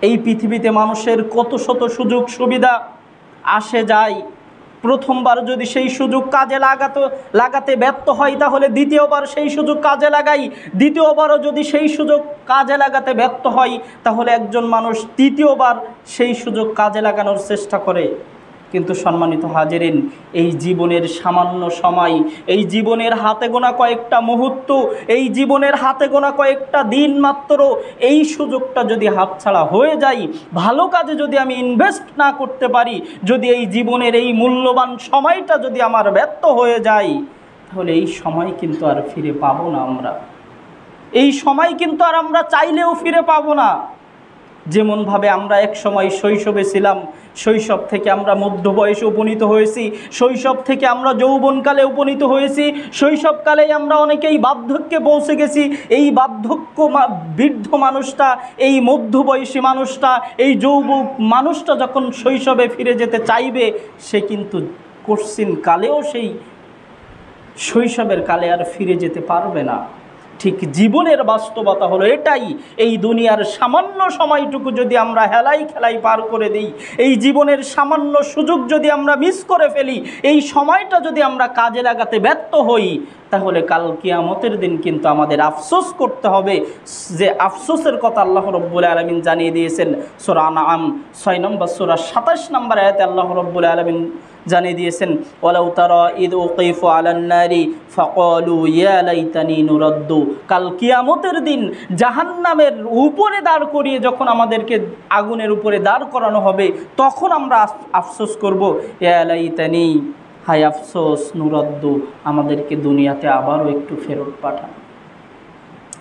এই পৃথিবীতে মানুষের কত শত সুযোগ সুবিধা আসে যায়। প্রথমবার যদি সেই সুযোগ কাজে লাগাতে ব্যর্থ হয়, তাহলে দ্বিতীয়বার সেই সুযোগ কাজে লাগাই। দ্বিতীয়বারও যদি সেই সুযোগ কাজে লাগাতে ব্যর্থ হয়, তাহলে একজন মানুষ তৃতীয়বার সেই সুযোগ কাজে লাগানোর চেষ্টা করে। কিন্তু সম্মানিত হাজিরিন, এই জীবনের সামান্য সময়, এই জীবনের হাতে গোনা কয়েকটা মুহূর্ত, এই জীবনের হাতে গোনা কয়েকটা দিন মাত্র, এই সুযোগটা যদি হাতছাড়া হয়ে যায়, ভালো কাজে যদি আমি ইনভেস্ট না করতে পারি, যদি এই জীবনের এই মূল্যবান সময়টা যদি আমার ব্যর্থ হয়ে যায়, তাহলে এই সময় কিন্তু আর ফিরে পাবো না। এই সময় কিন্তু আর আমরা চাইলেও ফিরে পাবো না। যেমনভাবে আমরা এক সময় শৈশবে ছিলাম, শৈশব থেকে আমরা মধ্য বয়সে উপনীত হয়েছি, শৈশব থেকে আমরা যৌবনকালে উপনীত হয়েছি, শৈশবকালেই আমরা অনেকেই বার্ধক্যে পৌঁছে গেছি। এই বার্ধক্য বৃদ্ধ মানুষটা, এই মধ্যবয়সী মানুষটা, এই যৌবক মানুষটা যখন শৈশবে ফিরে যেতে চাইবে, সে কিন্তু কঠিন কালেও সেই শৈশবের কালে আর ফিরে যেতে পারবে না। ঠিক জীবনের বাস্তবতা হলো এটাই। এই দুনিয়ার সামান্য সময়টুকু যদি আমরা হেলাই খেলাই পার করে দিই, এই জীবনের সামান্য সুযোগ যদি আমরা মিস করে ফেলি, এই সময়টা যদি আমরা কাজে লাগাতে ব্যর্থ হই, তাহলে কাল কিয়ামতের দিন কিন্তু আমাদের আফসোস করতে হবে। যে আফসোসের কথা আল্লাহ রাব্বুল আলামিন জানিয়ে দিয়েছেন সূরা আনআম 6 নম্বর সূরা 27 নম্বর আয়াতে আল্লাহ রাব্বুল আলামিন জানিয়ে দিয়েছেন, ওয়ালাউ তারা ইদ উকিফু আলান নারি ফাকালু ইয়া লাইতানি নুরাদ্দু। কাল কিয়ামতের দিন জাহান্নামের উপরে দাঁড় করিয়ে যখন আমাদেরকে আগুনের উপরে দাঁড় করানো হবে, তখন আমরা আফসোস করব, ইয়া লাইতানি, হায় আফসোস, নুরাদ্দু, আমাদেরকে দুনিয়াতে আবারও একটু ফেরত পাঠান,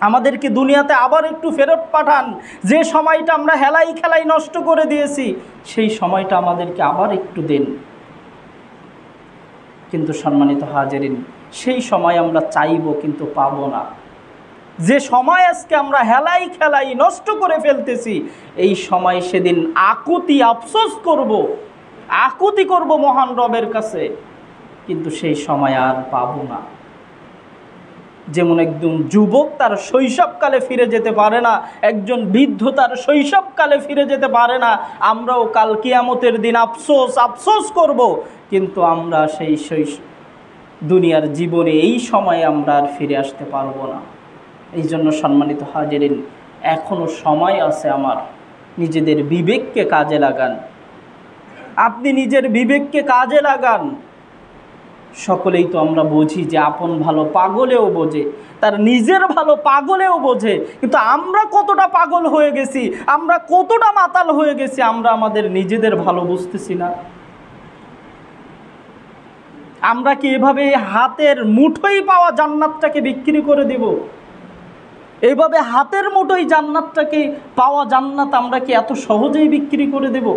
আমাদেরকে দুনিয়াতে আবার একটু ফেরত পাঠান। যে সময়টা আমরা হেলাই খেলাই নষ্ট করে দিয়েছি, সেই সময়টা আমাদেরকে আবার একটু দেন। কিন্তু সম্মানিত হাজিরিন, সেই সময় আমরা চাইব কিন্তু পাবো না। যে সময় আজকে আমরা হেলাই খেলাই নষ্ট করে ফেলতেছি, এই সময় সেদিন আকুতি আফসোস করব, আকুতি করব মহান রবের কাছে, কিন্তু সেই সময় আর পাবো না। যেমন একজন যুবক তার শৈশবকালে ফিরে যেতে পারে না, একজন বৃদ্ধ তার শৈশবকালে ফিরে যেতে পারে না, আমরাও কাল কিয়ামতের দিন আফসোস করব, কিন্তু আমরা সেই দুনিয়ার জীবনে এই সময়ে আমরা আর ফিরে আসতে পারবো না। এই জন্য সম্মানিত হাজিরিন, এখনো সময় আছে আমার, নিজেদের বিবেককে কাজে লাগান। আপনি নিজের বিবেককে কাজে লাগান। সকলেই তো আমরা বুঝি যে আপন ভালো পাগলেও বোঝে, তার নিজের ভালো পাগলেও বোঝে, কিন্তু আমরা কতটা পাগল হয়ে গেছি, আমরা কতটা মাতাল হয়ে গেছি, আমরা আমাদের নিজেদের ভালো বুঝতেছি না। আমরা কি এভাবে হাতের মুঠোই পাওয়া জান্নাতটাকে বিক্রি করে দেব? এইভাবে হাতের মুঠোই জান্নাতটাকে পাওয়া জান্নাত আমরা কি এত সহজেই বিক্রি করে দেব?